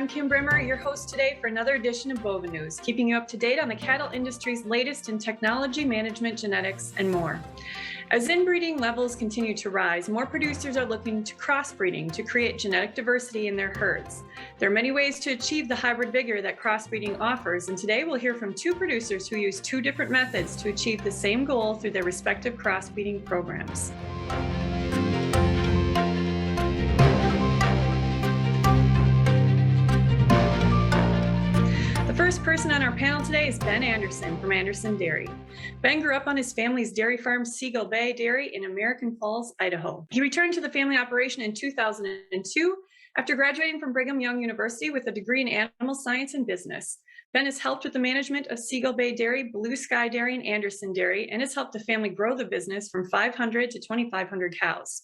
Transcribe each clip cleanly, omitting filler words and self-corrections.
I'm Kim Brimmer, your host today for another edition of Bovine News, keeping you up to date on the cattle industry's latest in technology, management, genetics, and more. As inbreeding levels continue to rise, more producers are looking to crossbreeding to create genetic diversity in their herds. There are many ways to achieve the hybrid vigor that crossbreeding offers, and today we'll hear from two producers who use two different methods to achieve the same goal through their respective crossbreeding programs. The first person on our panel today is Ben Anderson from Anderson Dairy. Ben grew up on his family's dairy farm, Seagull Bay Dairy in American Falls, Idaho. He returned to the family operation in 2002 after graduating from Brigham Young University with a degree in animal science and business. Ben has helped with the management of Seagull Bay Dairy, Blue Sky Dairy, and Anderson Dairy, and has helped the family grow the business from 500 to 2,500 cows.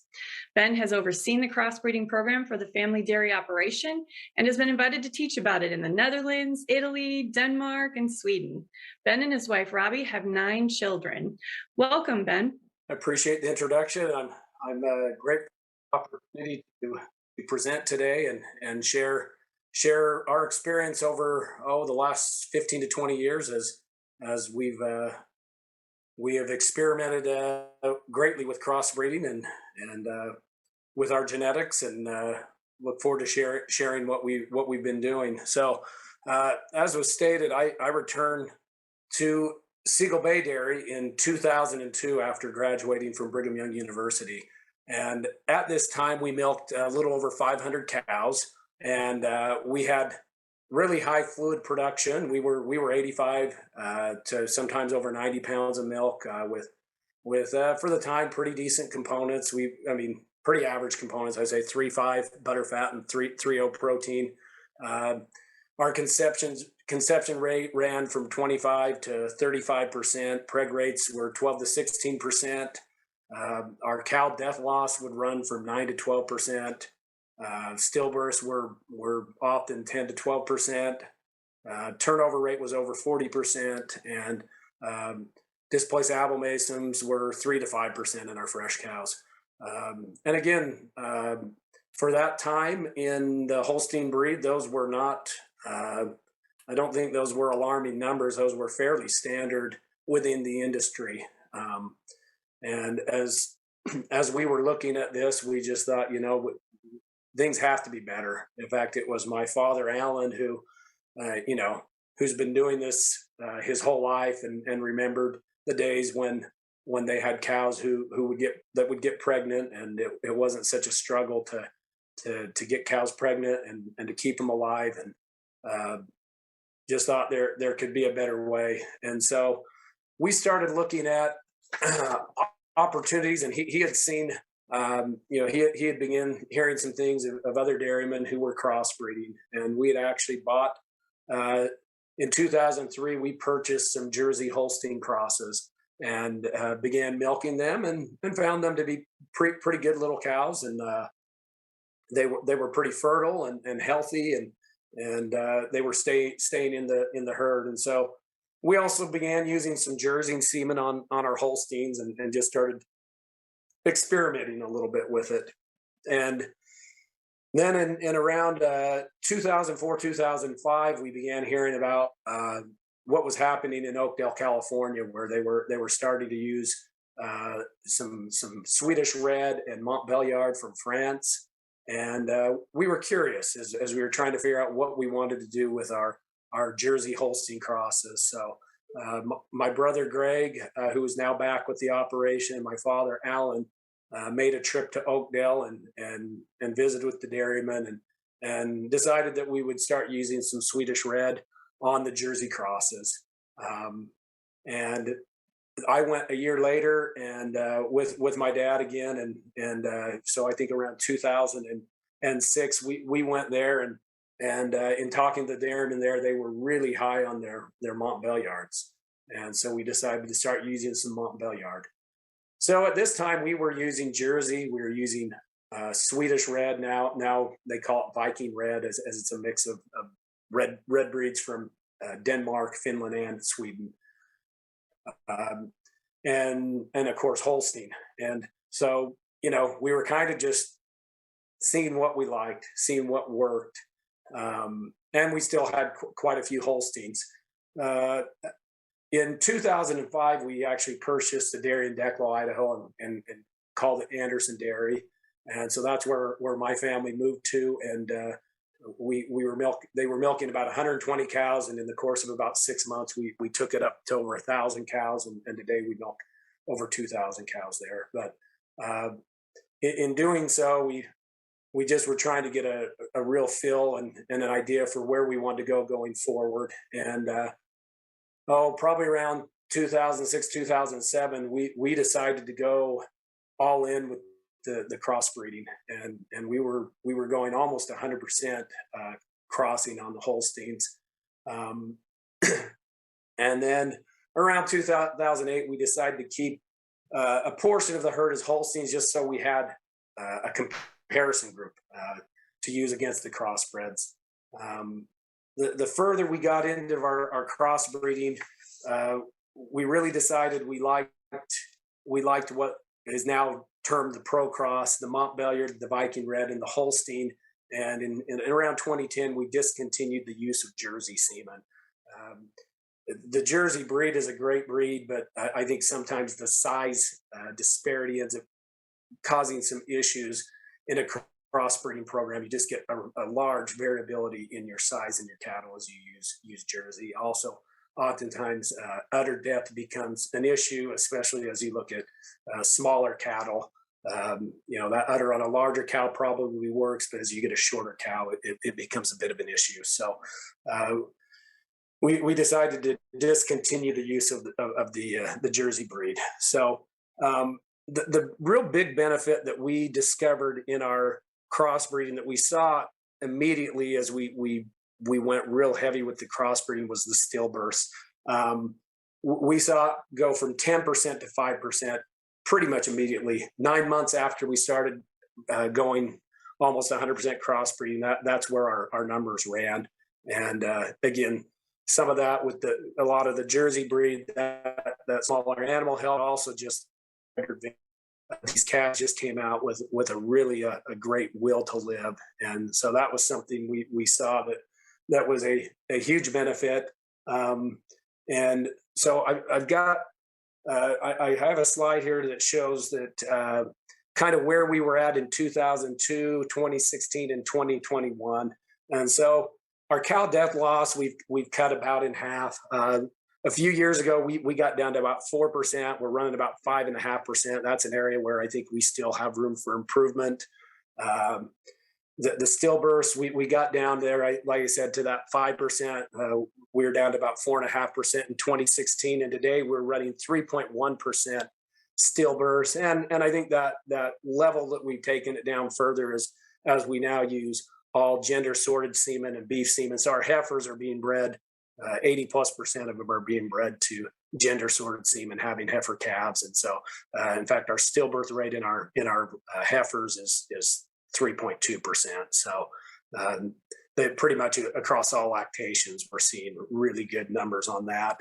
Ben has overseen the crossbreeding program for the family dairy operation and has been invited to teach about it in the Netherlands, Italy, Denmark, and Sweden. Ben and his wife, Robbie, have 9 children. Welcome, Ben. I appreciate the introduction. I'm a great opportunity to present today and share our experience over the last 15 to 20 years as we have experimented greatly with crossbreeding and with our genetics, and look forward to sharing what we've been doing. So as was stated, I returned to Seagull Bay Dairy in 2002 after graduating from Brigham Young University. And at this time, we milked a little over 500 cows, and we had really high fluid production. We were 85 to sometimes over 90 pounds of milk with for the time pretty decent components. Pretty average components. I say 3.5 butterfat and 3.0 protein. Our conception rate ran from 25 to 35%. Preg rates were 12 to 16%. Our cow death loss would run from 9 to 12%. Stillbirths were often 10 to 12%. Turnover rate was over 40%, and displaced abomasums were 3 to 5% in our fresh cows. And again, for that time in the Holstein breed, those were not, I don't think those were alarming numbers. Those were fairly standard within the industry. And as we were looking at this, we just thought, things have to be better. In fact, it was my father, Alan, who's been doing this his whole life and remembered the days when they had cows who would get pregnant, and it wasn't such a struggle to get cows pregnant and to keep them alive, and just thought there could be a better way. And so we started looking at opportunities, and he had seen, he had begun hearing some things of other dairymen who were crossbreeding, and we had actually bought, in 2003, we purchased some Jersey Holstein crosses and began milking them and found them to be pretty good little cows, and they were pretty fertile and healthy, and they were staying in the herd. And so we also began using some Jersey semen on our Holsteins and just started experimenting a little bit with it. And then in around 2004, 2005, we began hearing about what was happening in Oakdale, California, where they were starting to use some Swedish Red and Montbéliard from France. And we were curious as we were trying to figure out what we wanted to do with our Jersey Holstein crosses. So my brother Greg, who is now back with the operation, and my father Alan made a trip to Oakdale and visited with the dairymen and decided that we would start using some Swedish Red on the Jersey crosses. And I went a year later and with my dad again, and so I think around 2006 we went there, and in talking to the dairymen there, they were really high on their Montbéliards, and so we decided to start using some Montbéliard. So at this time we were using Jersey, we were using Swedish Red. Now they call it Viking Red, as it's a mix of red breeds from Denmark, Finland, and Sweden. And of course Holstein. And so, we were kind of just seeing what we liked, seeing what worked. And we still had quite a few Holsteins. In 2005, we actually purchased a dairy in Declo, Idaho, and called it Anderson Dairy. And so that's where my family moved to. And they were milking about 120 cows. And in the course of about 6 months, we took it up to over 1,000 cows. And today we milk over 2,000 cows there. But in doing so, we just were trying to get a real feel and an idea for where we wanted to go going forward. And probably around 2006, 2007, we decided to go all in with the crossbreeding, and we were going almost 100% crossing on the Holsteins. And then around 2008, we decided to keep a portion of the herd as Holsteins, just so we had a comparison group to use against the crossbreds. The further we got into our crossbreeding, we really decided we liked what is now termed the Pro Cross, the Montbéliard, the Viking Red, and the Holstein. And in around 2010, we discontinued the use of Jersey semen. The Jersey breed is a great breed, but I think sometimes the size disparity ends up causing some issues in a crossbreeding program. You just get a large variability in your size in your cattle as you use Jersey. Also, oftentimes udder depth becomes an issue, especially as you look at smaller cattle. That udder on a larger cow probably works, but as you get a shorter cow, it becomes a bit of an issue. So we decided to discontinue the use of the Jersey breed. So the real big benefit that we discovered in our crossbreeding that we saw immediately as we went real heavy with the crossbreeding was the stillbirths. We saw it go from 10% to 5% pretty much immediately. 9 months after we started going almost 100% crossbreeding, that's where our numbers ran. And again, some of that with a lot of the Jersey breed, that smaller animal health, also just these calves just came out with a really a great will to live. And so that was something we saw that was a huge benefit. And so I've got, I have a slide here that shows that kind of where we were at in 2002, 2016, and 2021. And so our cow death loss, we've cut about in half. A few years ago, we got down to about 4%. We're running about 5.5%. That's an area where I think we still have room for improvement. The stillbirths, we got down there, like I said, to that 5%. We were down to about 4.5% in 2016, and today we're running 3.1% stillbirths. And I think that level that we've taken it down further is as we now use all gender sorted semen and beef semen. So our heifers are being bred. 80+% of them are being bred to gender sorted semen, having heifer calves. And so, in fact, our stillbirth rate in our heifers is 3.2%. So they pretty much across all lactations, we're seeing really good numbers on that.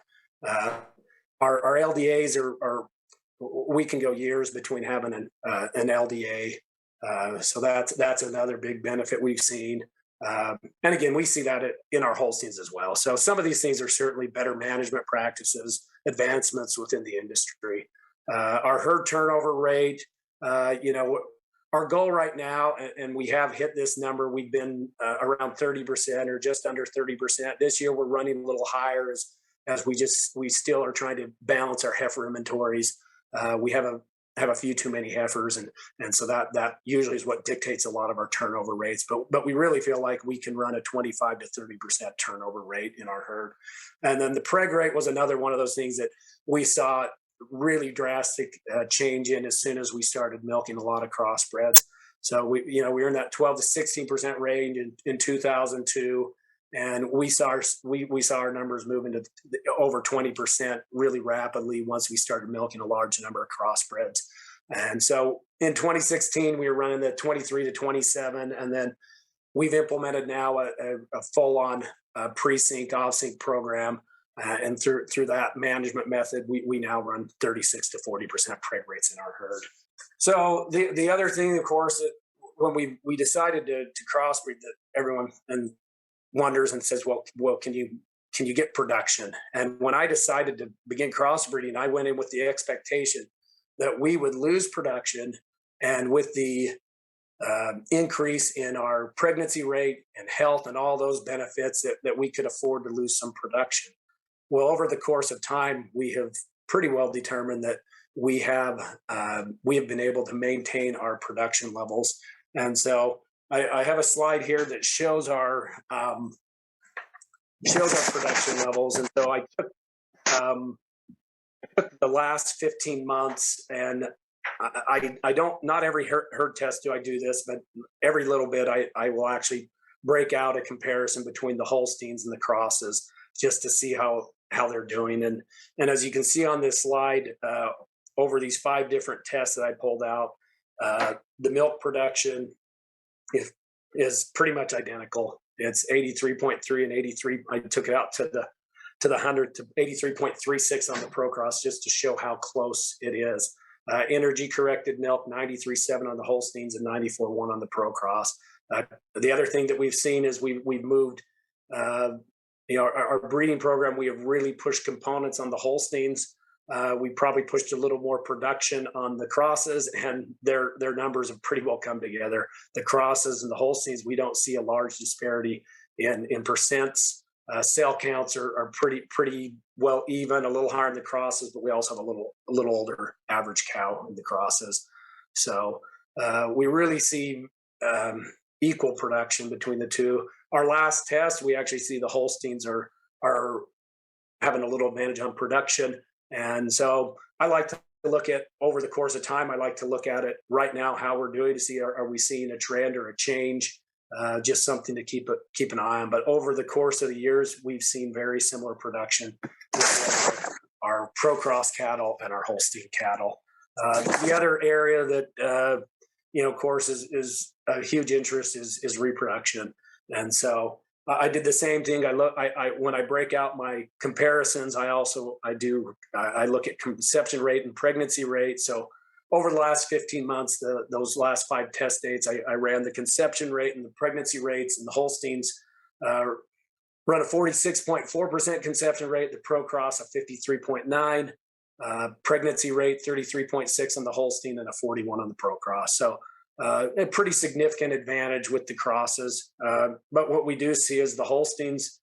Our LDAs are we can go years between having an LDA. So that's another big benefit we've seen. And again, we see that in our Holsteins as well. So some of these things are certainly better management practices, advancements within the industry. Our herd turnover rate, our goal right now, and we have hit this number, we've been around 30% or just under 30%. This year we're running a little higher as we still are trying to balance our heifer inventories. We have a few too many heifers, and so that usually is what dictates a lot of our turnover rates. But we really feel like we can run a 25 to 30% turnover rate in our herd. And then the preg rate was another one of those things that we saw really drastic change in as soon as we started milking a lot of crossbreds. So we were in that 12 to 16% range in 2002. And we saw our numbers moving to over 20% really rapidly once we started milking a large number of crossbreds. And so in 2016, we were running the 23 to 27, and then we've implemented now a full-on pre-sync, off-sync program. And through that management method, we now run 36 to 40% preg rates in our herd. So the other thing, of course, that when we decided to crossbreed, that everyone, and wonders and says, well, can you get production? And when I decided to begin crossbreeding, I went in with the expectation that we would lose production, and with the increase in our pregnancy rate and health and all those benefits, that we could afford to lose some production. Well, over the course of time, we have pretty well determined that we have been able to maintain our production levels. And so I have a slide here that shows our production levels. And so I took the last 15 months, and I don't, not every herd test do I do this, but every little bit I will actually break out a comparison between the Holsteins and the crosses, just to see how they're doing. And as you can see on this slide, over these 5 different tests that I pulled out, the milk production is pretty much identical. It's 83.3 and 83. I took it out to the 100 to 83.36 on the Procross, just to show how close it is. Energy corrected milk, 93.7 on the Holsteins and 94.1 on the Procross. The other thing that we've seen is we've moved, our breeding program. We have really pushed components on the Holsteins. We probably pushed a little more production on the crosses, and their numbers have pretty well come together. The crosses and the Holsteins, we don't see a large disparity in percents. Cell counts are pretty well even, a little higher in the crosses, but we also have a little older average cow in the crosses. So we really see equal production between the two. Our last test, we actually see the Holsteins are having a little advantage on production. And so I like to look at, over the course of time, I like to look at it right now, how we're doing, to see, are we seeing a trend or a change? Just something to keep an eye on. But over the course of the years, we've seen very similar production with our Procross cattle and our Holstein cattle. The other area that, of course, is a huge interest is reproduction. And so I did the same thing. When I break out my comparisons, I look at conception rate and pregnancy rate. So over the last 15 months, those last 5 test dates, I ran the conception rate and the pregnancy rates, and the Holsteins run a 46.4% conception rate, the Procross a 53.9, pregnancy rate 33.6 on the Holstein, and a 41 on the Procross. So a pretty significant advantage with the crosses. But what we do see is the Holsteins,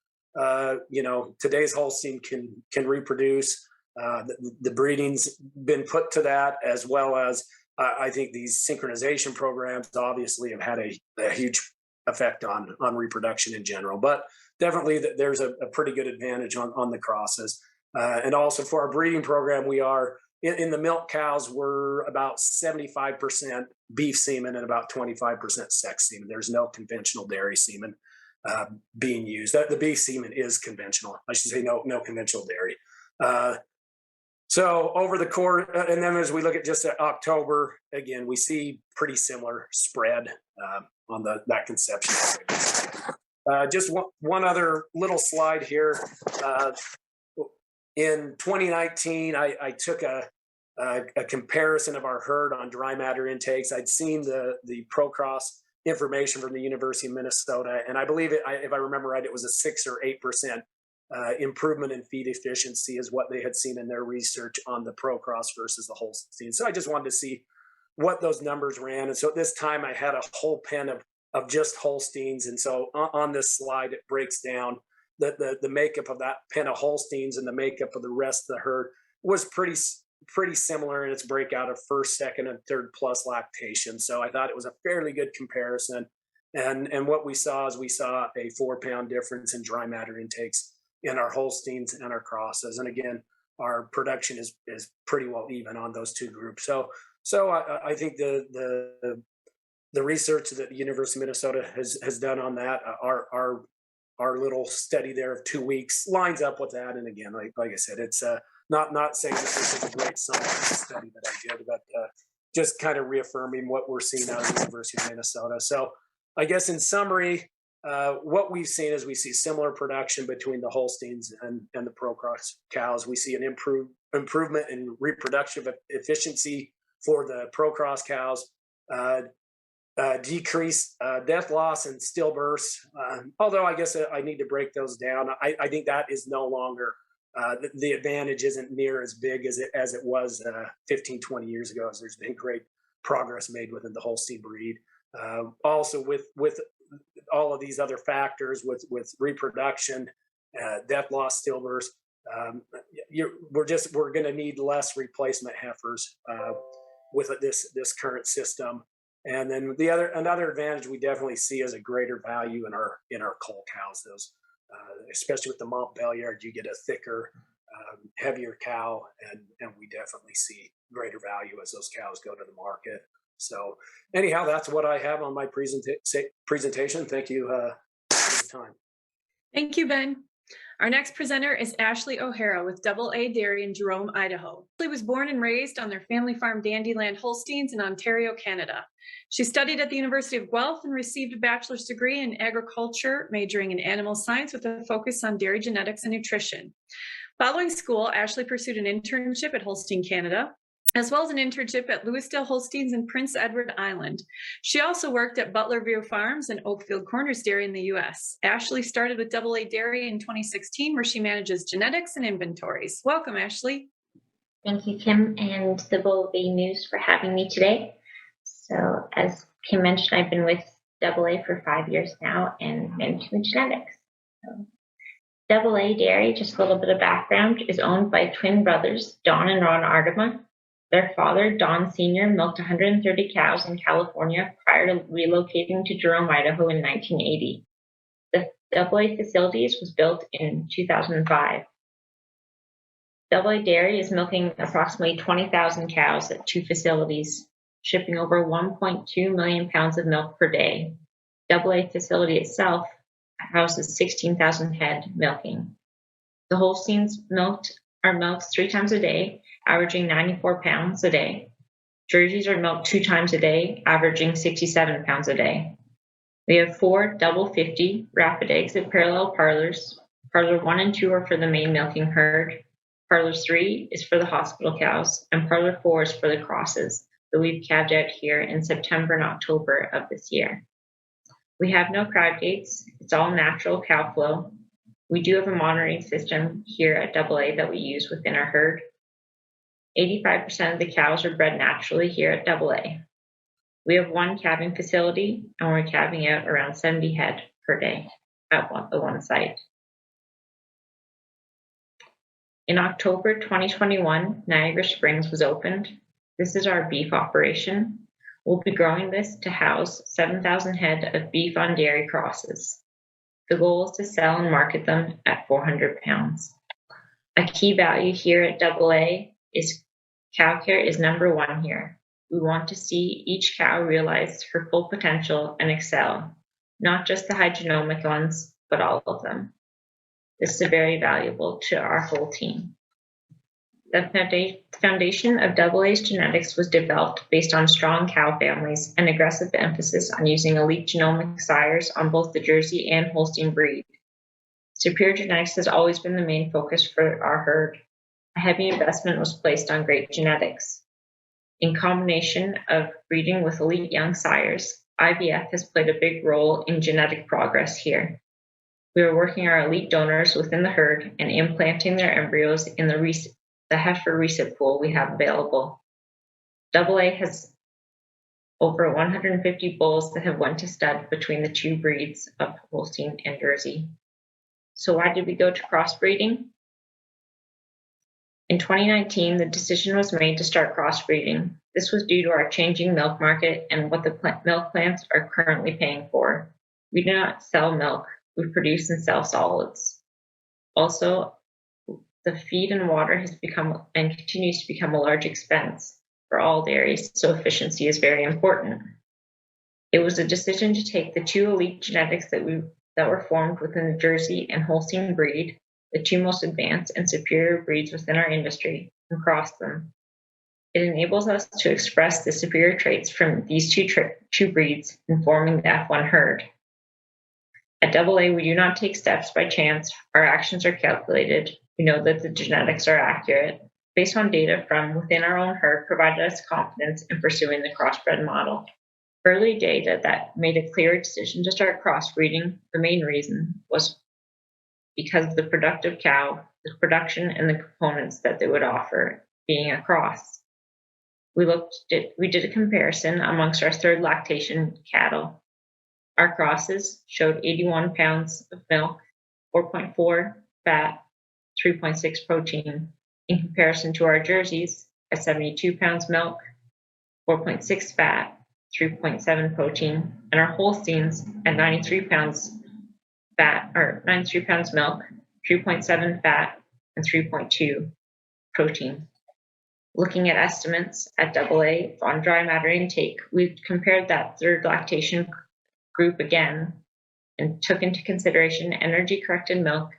today's Holstein can reproduce. The breeding's been put to that, as well as I think these synchronization programs obviously have had a huge effect on reproduction in general. But definitely there's a pretty good advantage on the crosses. And also for our breeding program, we are in the milk cows, we're about 75% beef semen and about 25% sex semen. There's no conventional dairy semen being used. The beef semen is conventional. I should say no conventional dairy. So over the course, and then as we look at just October, again, we see pretty similar spread on that conception. Just one other little slide here. In 2019, I took a comparison of our herd on dry matter intakes. I'd seen the Procross information from the University of Minnesota, and I believe if I remember right, it was a 6 or 8% improvement in feed efficiency is what they had seen in their research on the Procross versus the Holstein. So I just wanted to see what those numbers ran. And so at this time I had a whole pen of just Holsteins. And so on this slide, it breaks down the makeup of that pen of Holsteins, and the makeup of the rest of the herd was pretty similar in its breakout of first, second, and third plus lactation. So I thought it was a fairly good comparison. And what we saw is a 4-pound difference in dry matter intakes in our Holsteins and our crosses. And again, our production is pretty well even on those two groups. So I think the research that the University of Minnesota has done on that, our little study there of 2 weeks lines up with that. And again, like I said, it's not saying that this is a great science study that I did, but just kind of reaffirming what we're seeing out of the University of Minnesota. So I guess in summary, what we've seen is we see similar production between the Holsteins and the Procross cows. We see an improvement in reproductive efficiency for the Procross cows. decreased death loss and stillbirths. Although I guess I need to break those down. I think that is no longer the advantage isn't near as big as it was 15, 20 years ago, as there's been great progress made within the Holstein breed. Also with all of these other factors with reproduction, death loss, stillbirths, we're going to need less replacement heifers with this current system. And then another advantage we definitely see is a greater value in our cull cows. Those, especially with the Montbéliard, you get a thicker, heavier cow, and we definitely see greater value as those cows go to the market. So anyhow, that's what I have on my presentation. Thank you for the time. Thank you, Ben. Our next presenter is Ashley O'Hara with AA Dairy in Jerome, Idaho. Ashley was born and raised on their family farm Dandyland Holsteins in Ontario, Canada. She studied at the University of Guelph and received a bachelor's degree in agriculture, majoring in animal science with a focus on dairy genetics and nutrition. Following school, Ashley pursued an internship at Holstein Canada, as well as an internship at Louisdale Holsteins in Prince Edward Island. She also worked at Butlerview Farms and Oakfield Corners Dairy in the U.S. Ashley started with AA Dairy in 2016, where she manages genetics and inventories. Welcome, Ashley. Thank you, Kim, and the Bull Bay News for having me today. So, as Kim mentioned, I've been with AA for 5 years now and management genetics. So, AA Dairy, just a little bit of background, is owned by twin brothers, Don and Ron Ardema. Their father, Don Sr., milked 130 cows in California prior to relocating to Jerome, Idaho in 1980. The AA facilities was built in 2005. AA Dairy is milking approximately 20,000 cows at 2 facilities, shipping over 1.2 million pounds of milk per day. AA facility itself houses 16,000 head milking. The Holsteins are milked 3 times a day, averaging 94 pounds a day. Jerseys are milked 2 times a day, averaging 67 pounds a day. We have 4 double 50 rapid exit parallel parlors. Parlor 1 and 2 are for the main milking herd. Parlor 3 is for the hospital cows, and Parlor 4 is for the crosses that we've calved out here in September and October of this year. We have no crowd gates. It's all natural cow flow. We do have a monitoring system here at AA that we use within our herd. 85% of the cows are bred naturally here at AA. We have 1 calving facility, and we're calving out around 70 head per day at the one site. In October 2021, Niagara Springs was opened. This is our beef operation. We'll be growing this to house 7,000 head of beef on dairy crosses. The goal is to sell and market them at 400 pounds. A key value here at AA is cow care is number 1 here. We want to see each cow realize her full potential and excel, not just the high genomic ones, but all of them. This is very valuable to our whole team. The foundation of AA's genetics was developed based on strong cow families and aggressive emphasis on using elite genomic sires on both the Jersey and Holstein breed. Superior genetics has always been the main focus for our herd. A heavy investment was placed on great genetics. In combination of breeding with elite young sires, IVF has played a big role in genetic progress here. We are working our elite donors within the herd and implanting their embryos in the heifer recip pool we have available. AA has over 150 bulls that have went to stud between the 2 breeds of Holstein and Jersey. So why did we go to crossbreeding? In 2019, the decision was made to start crossbreeding. This was due to our changing milk market and what the milk plants are currently paying for. We do not sell milk, we produce and sell solids. Also, the feed and water has become and continues to become a large expense for all dairies, so efficiency is very important. It was a decision to take the 2 elite genetics that were formed within the Jersey and Holstein breed, the 2 most advanced and superior breeds within our industry, and cross them. It enables us to express the superior traits from these two breeds in forming the F1 herd. At AA, we do not take steps by chance. Our actions are calculated. We know that the genetics are accurate. Based on data from within our own herd, provided us confidence in pursuing the crossbred model. Early data that made a clear decision to start crossbreeding, the main reason was because of the productive cow, the production, and the components that they would offer being a cross. We did a comparison amongst our third lactation cattle. Our crosses showed 81 pounds of milk, 4.4 fat, 3.6 protein, in comparison to our jerseys at 72 pounds milk, 4.6 fat, 3.7 protein, and our Holsteins at 93 pounds fat, or 93 pounds milk, 3.7 fat, and 3.2 protein. Looking at estimates at AA on dry matter intake, we compared that third lactation group again and took into consideration energy corrected milk,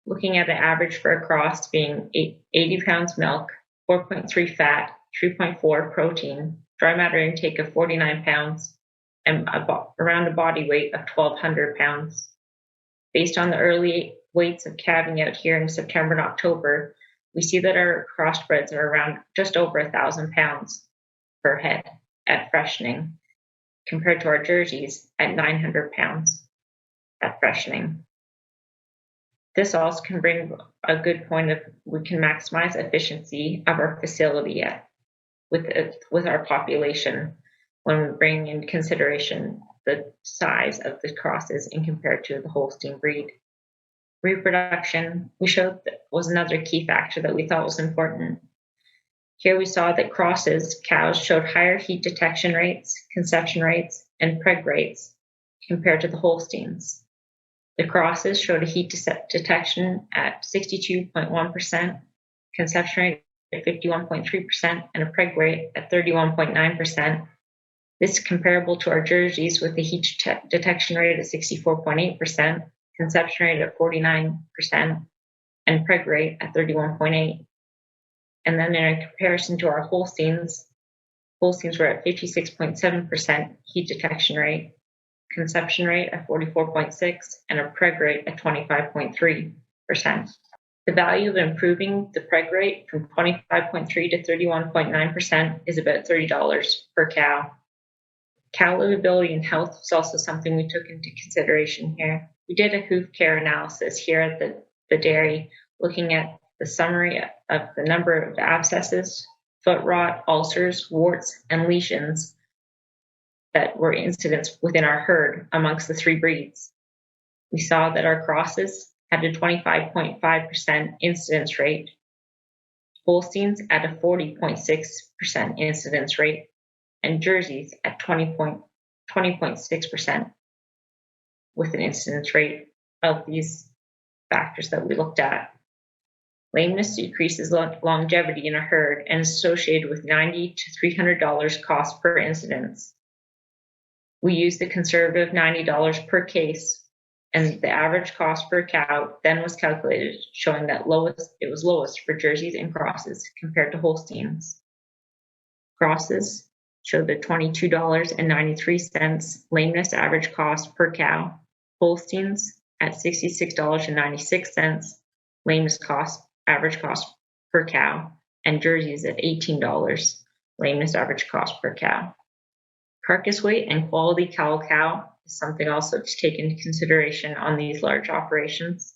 looking at an average for a cross being 80 pounds milk, 4.3 fat, 3.4 protein, dry matter intake of 49 pounds, and around a body weight of 1,200 pounds. Based on the early weights of calving out here in September and October, we see that our crossbreds are around just over 1,000 pounds per head at freshening, compared to our jerseys at 900 pounds at freshening. This also can bring a good point of we can maximize efficiency of our facility with our population when we bring in consideration the size of the crosses in compared to the Holstein breed. Reproduction, we showed that was another key factor that we thought was important. Here we saw that crosses, cows, showed higher heat detection rates, conception rates, and preg rates compared to the Holsteins. The crosses showed a heat detection at 62.1%, conception rate at 51.3%, and a preg rate at 31.9%. This is comparable to our jerseys with a heat detection rate at 64.8%, conception rate at 49%, and preg rate at 31.8%. And then in a comparison to our Holsteins were at 56.7% heat detection rate, conception rate at 44.6%, and a preg rate at 25.3%. The value of improving the preg rate from 25.3% to 31.9% is about $30 per cow. Cow livability and health is also something we took into consideration here. We did a hoof care analysis here at the dairy, looking at the summary of the number of abscesses, foot rot, ulcers, warts, and lesions that were incidents within our herd amongst the three breeds. We saw that our crosses had a 25.5% incidence rate, Holsteins at a 40.6% incidence rate, and jerseys at 20.6% with an incidence rate of these factors that we looked at. Lameness decreases longevity in a herd and is associated with $90 to $300 cost per incidence. We used the conservative $90 per case, and the average cost per cow then was calculated, showing that it was lowest for jerseys and crosses compared to Holsteins. Crosses showed a $22.93 lameness average cost per cow, Holsteins at $66.96 lameness average cost per cow, and jerseys at $18 lameness average cost per cow. Carcass weight and quality cow is something also to take into consideration on these large operations.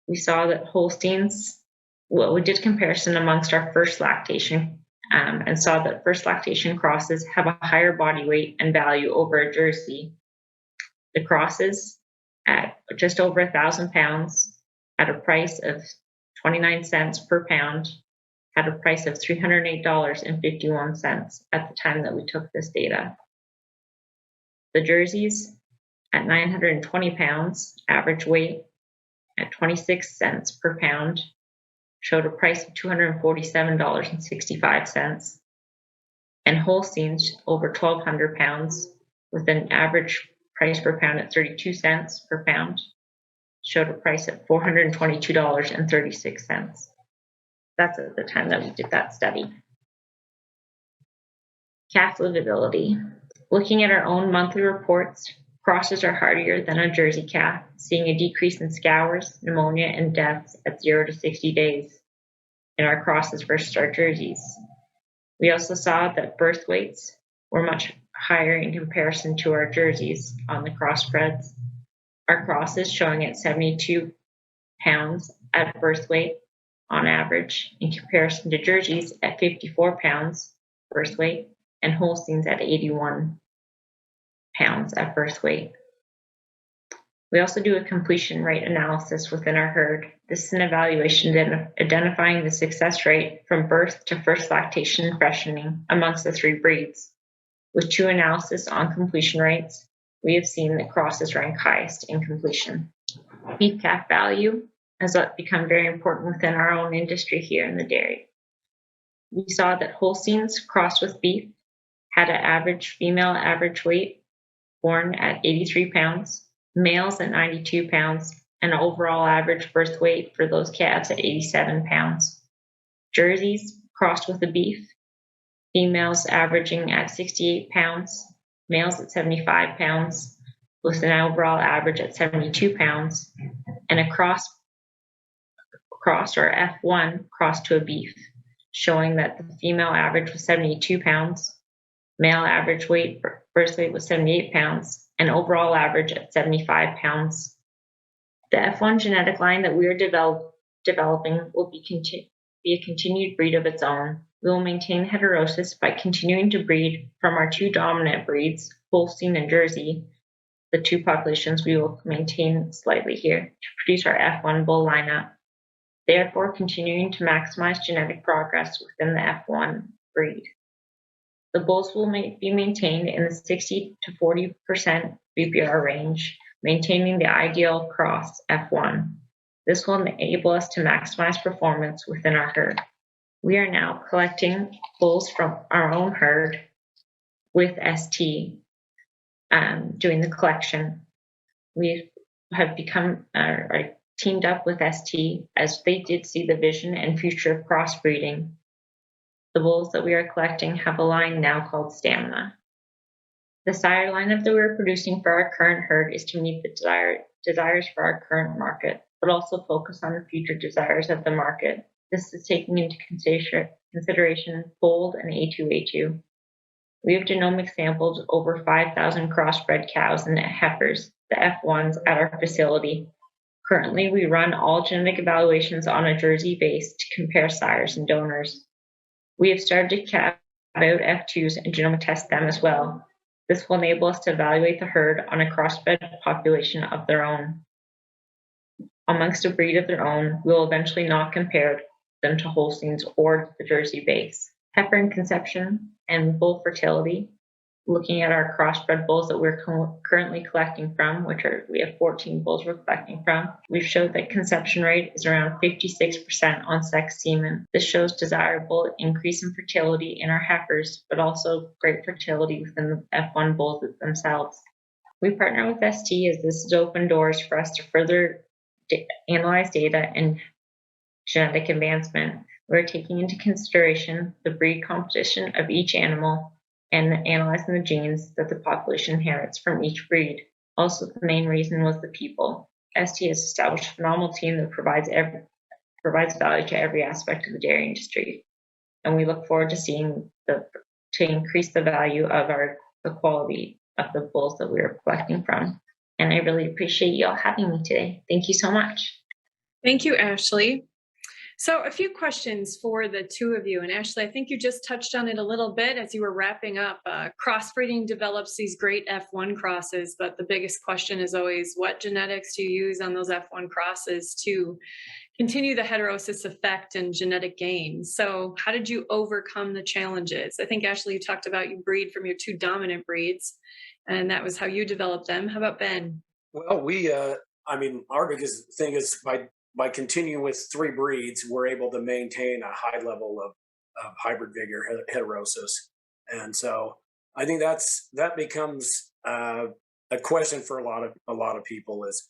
We saw that Holsteins, we did comparison amongst our first lactation and saw that first lactation crosses have a higher body weight and value over a jersey. The crosses at just over 1,000 pounds at a price of 29 cents per pound had a price of $308.51 at the time that we took this data. The jerseys at 920 pounds, average weight at 26 cents per pound, showed a price of $247.65, and Holsteins over 1,200 pounds with an average price per pound at 32 cents per pound, showed a price at $422.36. That's at the time that we did that study. Calf livability. Looking at our own monthly reports, crosses are hardier than a jersey calf, seeing a decrease in scours, pneumonia, and deaths at 0 to 60 days in our crosses versus our jerseys. We also saw that birth weights were much higher in comparison to our jerseys on the crossbreds. Our crosses showing at 72 pounds at birth weight on average in comparison to jerseys at 54 pounds birth weight and Holsteins at 81 pounds at birth weight. We also do a completion rate analysis within our herd. This is an evaluation identifying the success rate from birth to first lactation and freshening amongst the 3 breeds. With 2 analysis on completion rates, we have seen that crosses rank highest in completion. Beef calf value has become very important within our own industry here in the dairy. We saw that Holsteins crossed with beef had an average female average weight born at 83 pounds, males at 92 pounds, and overall average birth weight for those calves at 87 pounds. Jerseys crossed with the beef, females averaging at 68 pounds, males at 75 pounds, with an overall average at 72 pounds, and a cross or F1 crossed to a beef, showing that the female average was 72 pounds, male average weight, birth weight was 78 pounds, and overall average at 75 pounds. The F1 genetic line that we are developing will be a continued breed of its own. We will maintain heterosis by continuing to breed from our 2 dominant breeds, Holstein and Jersey. The 2 populations we will maintain slightly here to produce our F1 bull lineup, therefore continuing to maximize genetic progress within the F1 breed. The bulls will be maintained in the 60 to 40% BPR range, maintaining the ideal cross F1. This will enable us to maximize performance within our herd. We are now collecting bulls from our own herd with ST, doing the collection. We have teamed up with ST as they did see the vision and future of crossbreeding. The bulls that we are collecting have a line now called Stamina. The sire lineup that we're producing for our current herd is to meet the desires for our current market, but also focus on the future desires of the market. This is taking into consideration fold and A2A2. We have genomic sampled over 5,000 crossbred cows and heifers, the F1s, at our facility. Currently, we run all genetic evaluations on a Jersey base to compare sires and donors. We have started to cap out F2s and genomic test them as well. This will enable us to evaluate the herd on a crossbred population of their own. Amongst a breed of their own, we will eventually not compare them to Holsteins or the Jersey base. Heifer and conception and bull fertility, looking at our crossbred bulls that we're currently collecting from, we have 14 bulls we're collecting from, we've showed that conception rate is around 56% on sex semen. This shows desirable increase in fertility in our heifers, but also great fertility within the F1 bulls themselves. We partner with ST as this has opened doors for us to further analyze data and genetic advancement. We're taking into consideration the breed composition of each animal and analyzing the genes that the population inherits from each breed. Also, the main reason was the people. ST has established a phenomenal team that provides value to every aspect of the dairy industry, and we look forward to seeing to increase the value of the quality of the bulls that we are collecting from. And I really appreciate you all having me today. Thank you so much. Thank you, Ashley. So a few questions for the 2 of you. And Ashley, I think you just touched on it a little bit as you were wrapping up. Crossbreeding develops these great F1 crosses, but the biggest question is always, what genetics do you use on those F1 crosses to continue the heterosis effect and genetic gain? So how did you overcome the challenges? I think, Ashley, you talked about you breed from your 2 dominant breeds, and that was how you developed them. How about Ben? Well, our biggest thing is by continuing with 3 breeds, we're able to maintain a high level of hybrid vigor heterosis. And so I think that becomes a question for a lot of people is,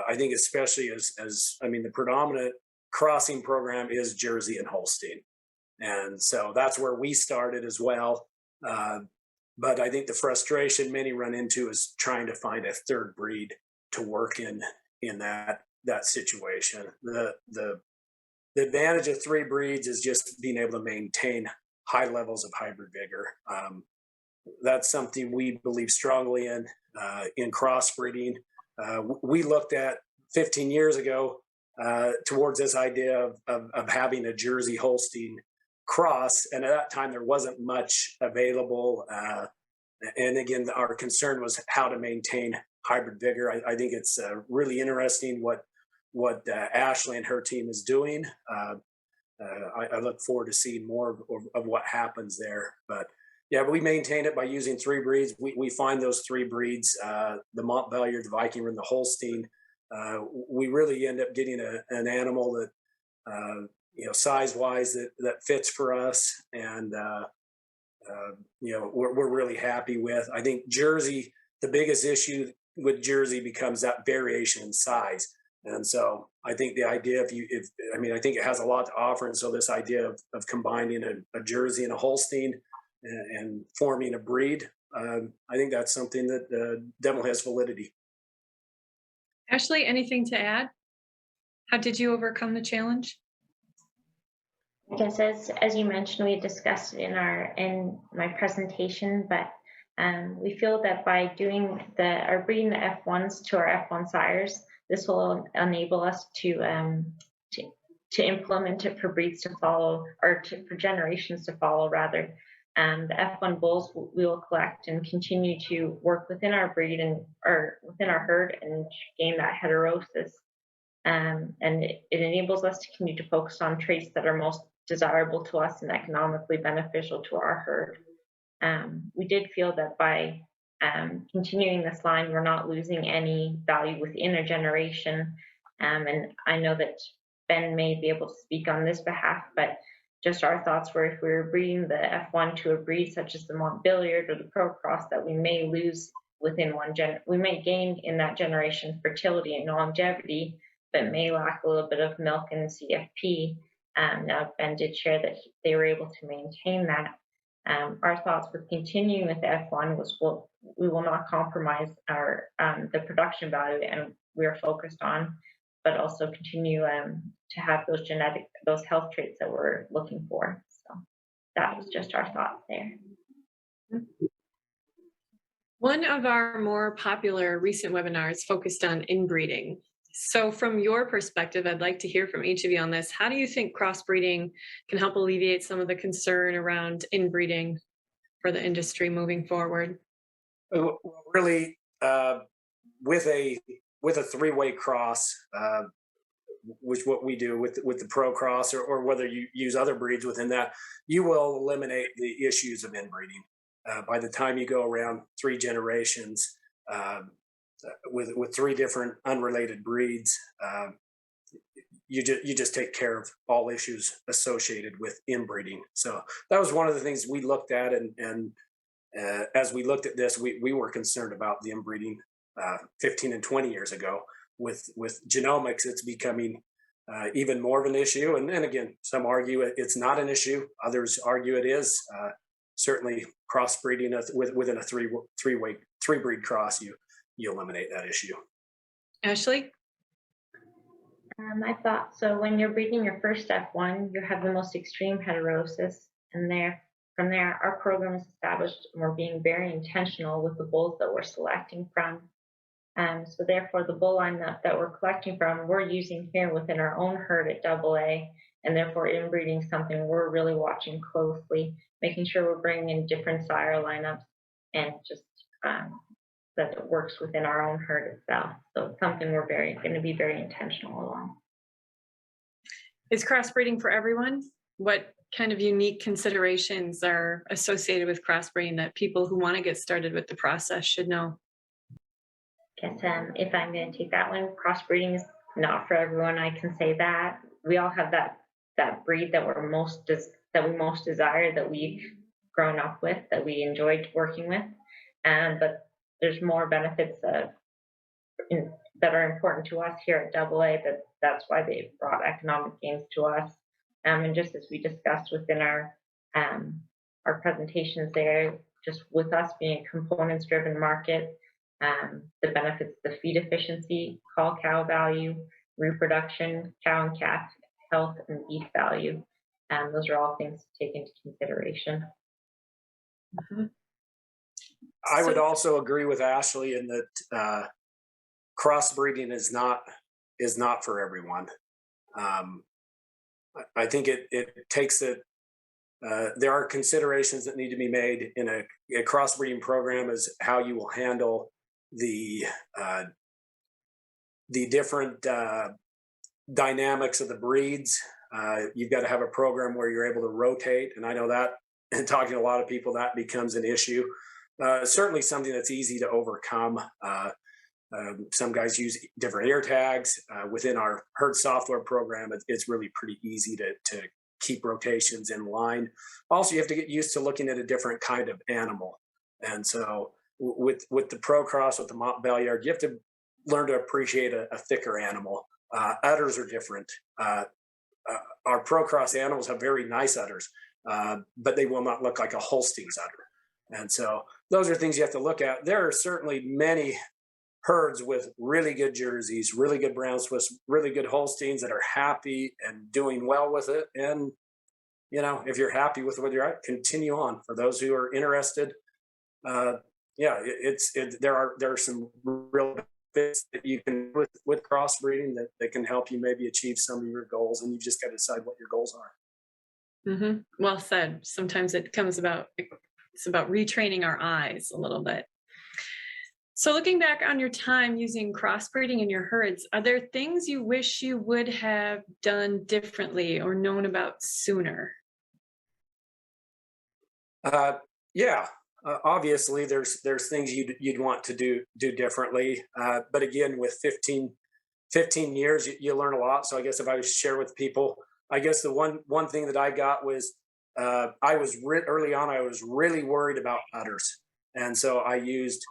I think especially as the predominant crossing program is Jersey and Holstein. And so that's where we started as well. But I think the frustration many run into is trying to find a 3rd breed to work in that situation. The advantage of 3 breeds is just being able to maintain high levels of hybrid vigor. that's something we believe strongly in crossbreeding. We looked at 15 years ago towards this idea of having a Jersey Holstein cross, and at that time there wasn't much available. And again, our concern was how to maintain hybrid vigor. I think it's really interesting what Ashley and her team is doing. I look forward to seeing more of what happens there. But yeah, we maintain it by using 3 breeds. We find those 3 breeds, the Montbeliard, the Viking, and the Holstein. We really end up getting an animal that, size-wise that fits for us, and we're really happy with. I think Jersey, the biggest issue with Jersey becomes that variation in size. And so I think the idea, I think it has a lot to offer. And so this idea of combining a Jersey and a Holstein and forming a breed, I think that's something that definitely has validity. Ashley, anything to add? How did you overcome the challenge? I guess as you mentioned, we discussed it in my presentation, but we feel that by doing or breeding the F1s to our F1 sires, this will enable us to implement it for breeds to follow, or for generations to follow, rather. The F1 bulls we will collect and continue to work within our breed or within our herd and gain that heterosis. And it enables us to continue to focus on traits that are most desirable to us and economically beneficial to our herd. We did feel that by continuing this line, we're not losing any value within a generation. And I know that Ben may be able to speak on this behalf, but just our thoughts were, if we were breeding the F1 to a breed such as the Montbeliard or the Pro Cross, that we may lose within we may gain in that generation fertility and longevity, but may lack a little bit of milk and CFP. Now Ben did share that they were able to maintain that. Our thoughts with continuing with the F1 was we will not compromise the production value and we are focused on, but also continue to have those health traits that we're looking for. So that was just our thoughts there. One of our more popular recent webinars focused on inbreeding. So from your perspective, I'd like to hear from each of you on this. How do you think crossbreeding can help alleviate some of the concern around inbreeding for the industry moving forward? Well, really, with a 3-way cross, which what we do with the Pro Cross, or whether you use other breeds within that, you will eliminate the issues of inbreeding. By the time you go around 3 generations, with 3 different unrelated breeds, you just take care of all issues associated with inbreeding. So that was one of the things we looked at, and as we looked at this, we were concerned about the inbreeding 15 and 20 years ago. With genomics, it's becoming even more of an issue. And again, some argue it's not an issue. Others argue it is. Certainly, crossbreeding within a 3 breed cross, you eliminate that issue. Ashley? I thought so. When you're breeding your first F1, you have the most extreme heterosis, and from there, our program is established, and we're being very intentional with the bulls that we're selecting from. So therefore, the bull lineup that we're collecting from, we're using here within our own herd at AA, and therefore inbreeding something we're really watching closely, making sure we're bringing in different sire lineups, and just that it works within our own herd itself. So it's something we're going to be very intentional along. Is crossbreeding for everyone? What kind of unique considerations are associated with crossbreeding that people who want to get started with the process should know? I guess if I'm going to take that one, crossbreeding is not for everyone. I can say that. We all have that breed that we most desire, that we've grown up with, that we enjoyed working with, but there's more benefits that are important to us here at AA. That's why they've brought economic gains to us. And just as we discussed within our presentations there, just with us being a components-driven market, the benefits, the feed efficiency, call cow value, reproduction, cow and calf health, and beef value. Those are all things to take into consideration. Mm-hmm. I would So, also agree with Ashley in that crossbreeding is not for everyone. Um, I think it takes it. There are considerations that need to be made in a crossbreeding program, is how you will handle uh, the different dynamics of the breeds. You've got to have a program where you're able to rotate, and I know that in talking to a lot of people, that becomes an issue. Certainly something that's easy to overcome. Some guys use different ear tags. Within our herd software program, it's really pretty easy to keep rotations in line. Also, you have to get used to looking at a different kind of animal. And so with the Pro Cross, with the Mont Belliard, you have to learn to appreciate a thicker animal. Udders are different. Our Pro Cross animals have very nice udders, but they will not look like a Holstein's udder. And so those are things you have to look at. There are certainly many herds with really good jerseys, really good brown Swiss, really good Holsteins that are happy and doing well with it. And, if you're happy with what you're at, continue on. For those who are interested, yeah, there are some real benefits that you can with crossbreeding that can help you maybe achieve some of your goals, and you just got to decide what your goals are. well said. Sometimes it's about retraining our eyes a little bit. So looking back on your time using crossbreeding in your herds, are there things you wish you would have done differently or known about sooner? Yeah, obviously there's things you'd want to do differently. But again, with 15 years, you learn a lot. So I guess if I was to share with people, I guess the one thing that I got was early on, I was really worried about udders. And so I used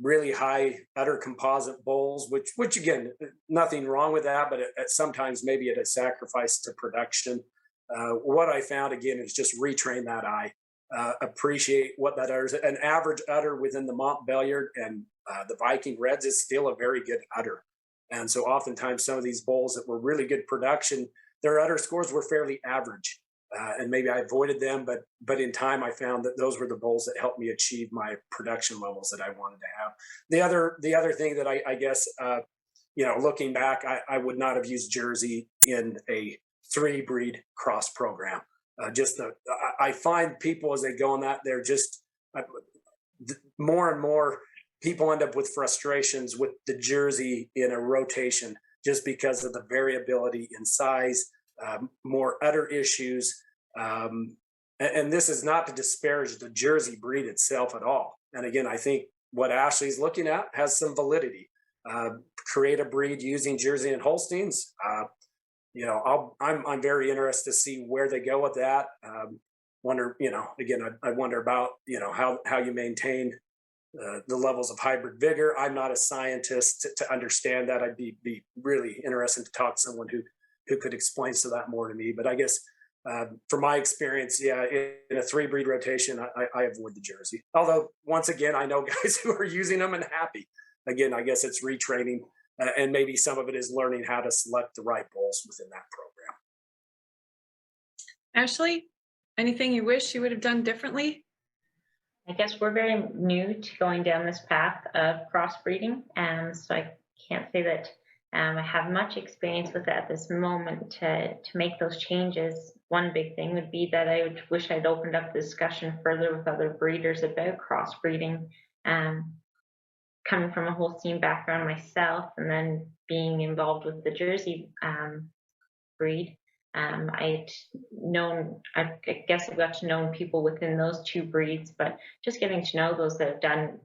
really high udder composite bowls, which again, nothing wrong with that, but sometimes maybe at a sacrifice to production. What I found again is just retrain that eye, appreciate what that udder is. An average udder within the Mont Belliard and the Viking Reds is still a very good udder. And so oftentimes some of these bulls that were really good production, their udder scores were fairly average. And maybe I avoided them, but in time I found that those were the bulls that helped me achieve my production levels that I wanted to have. The other thing that I guess, looking back, I would not have used Jersey in a 3-breed cross program. I find people as they go on that, they're just more and more people end up with frustrations with the Jersey in a rotation just because of the variability in size. More udder issues. And this is not to disparage the Jersey breed itself at all. And again, I think what Ashley's looking at has some validity. Create a breed using Jersey and Holsteins. I'm very interested to see where they go with that. Wonder, again, I wonder about, how you maintain the levels of hybrid vigor. I'm not a scientist to understand that. I'd be really interested to talk to someone who could explain that more to me. But I guess from my experience, yeah, in a 3-breed rotation, I avoid the Jersey. Although, once again, I know guys who are using them and happy. Again, I guess it's retraining, and maybe some of it is learning how to select the right bulls within that program. Ashley, anything you wish you would have done differently? I guess we're very new to going down this path of crossbreeding, so I can't say that I have much experience with it at this moment to make those changes. One big thing would be that I would wish I'd opened up the discussion further with other breeders about crossbreeding. Coming from a Holstein background myself, and then being involved with the Jersey breed, I guess I've got to know people within those 2 breeds, but just getting to know those that have done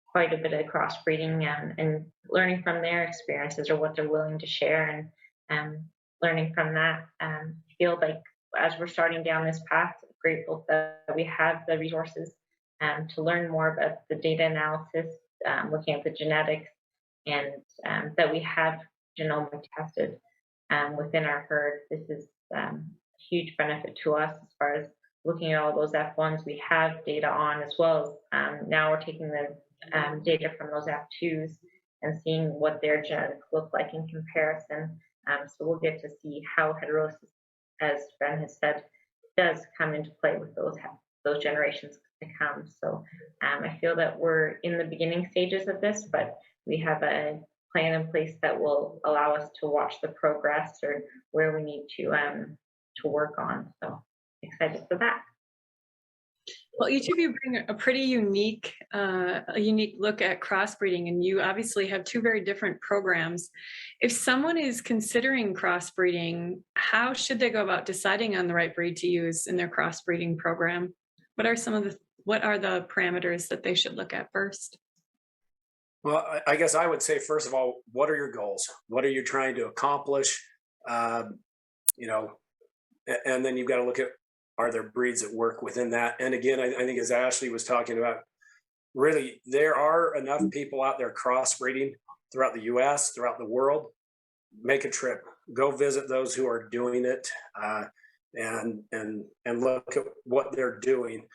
quite a bit of crossbreeding and learning from their experiences or what they're willing to share, and learning from that. I feel like as we're starting down this path, grateful that we have the resources to learn more about the data analysis, looking at the genetics, and that we have genomic tested within our herd. This is a huge benefit to us as far as looking at all those F1s we have data on, as well as now we're taking the data from those F2s and seeing what their genetics look like in comparison. So we'll get to see how heterosis, as Ben has said, does come into play with those generations to come. So I feel that we're in the beginning stages of this, but we have a plan in place that will allow us to watch the progress or where we need to work on. So excited for that. Well, each of you bring a pretty unique look at crossbreeding, and you obviously have two very different programs. If someone is considering crossbreeding, how should they go about deciding on the right breed to use in their crossbreeding program? What are the parameters that they should look at first? Well, I guess I would say, first of all, what are your goals? What are you trying to accomplish? You know, and then you've got to look at, are there breeds that work within that? And again, I think as Ashley was talking about, really, there are enough people out there crossbreeding throughout the US, throughout the world. Make a trip, go visit those who are doing it, and look at what they're doing.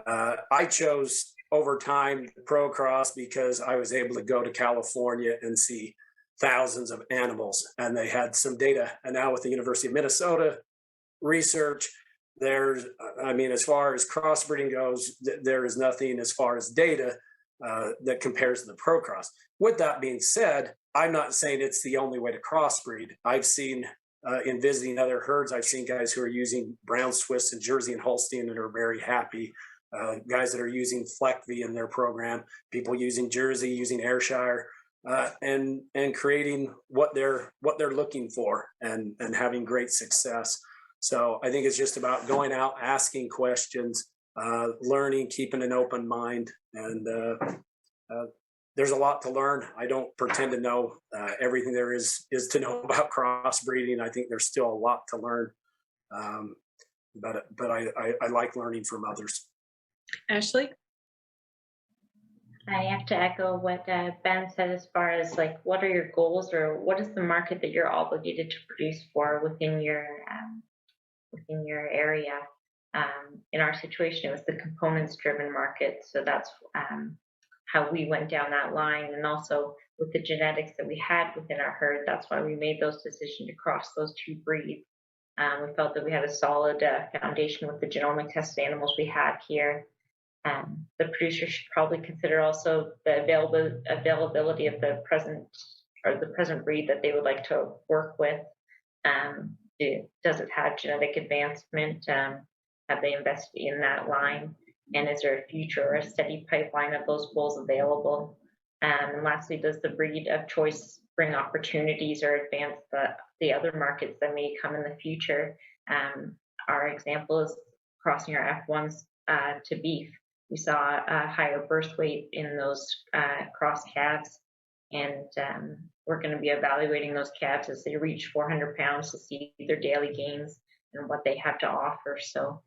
I chose over time Pro Cross because I was able to go to California and see thousands of animals, and they had some data. And now with the University of Minnesota research, as far as crossbreeding goes, there is nothing as far as data that compares to the Pro Cross. With that being said, I'm not saying it's the only way to crossbreed. I've seen in visiting other herds, I've seen guys who are using Brown Swiss and Jersey and Holstein and are very happy. Guys that are using Fleckvy in their program, people using Jersey, using Ayrshire, and creating what they're looking for and having great success. So I think it's just about going out, asking questions, learning, keeping an open mind, and there's a lot to learn. I don't pretend to know everything there is to know about crossbreeding. I think there's still a lot to learn, but I like learning from others. Ashley? I have to echo what Ben said as far as like, what are your goals or what is the market that you're obligated to produce for within your area. In our situation, it was the components-driven market, so that's how we went down that line. And also with the genetics that we had within our herd, that's why we made those decisions to cross those two breeds. We felt that we had a solid foundation with the genomic tested animals we had here. The producer should probably consider also the availability of the present breed that they would like to work with. Does it have genetic advancement? Have they invested in that line? And is there a future or a steady pipeline of those bulls available? And lastly, does the breed of choice bring opportunities or advance the other markets that may come in the future? Our example is crossing our F1s to beef. We saw a higher birth weight in those cross calves, and we're going to be evaluating those calves as they reach 400 pounds to see their daily gains and what they have to offer. So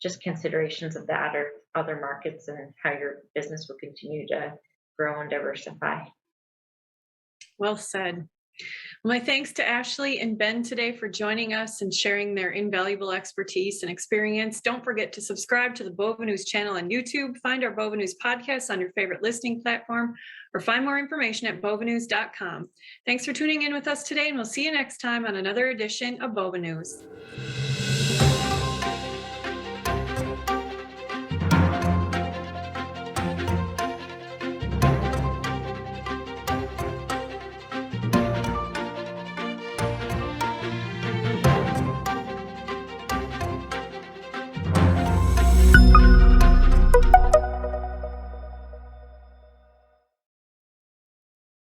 just considerations of that or other markets and how your business will continue to grow and diversify. Well said. Well, my thanks to Ashley and Ben today for joining us and sharing their invaluable expertise and experience. Don't forget to subscribe to the Bova News channel on YouTube, find our Bova News podcast on your favorite listening platform, or find more information at bovanews.com. Thanks for tuning in with us today, and we'll see you next time on another edition of Bova News.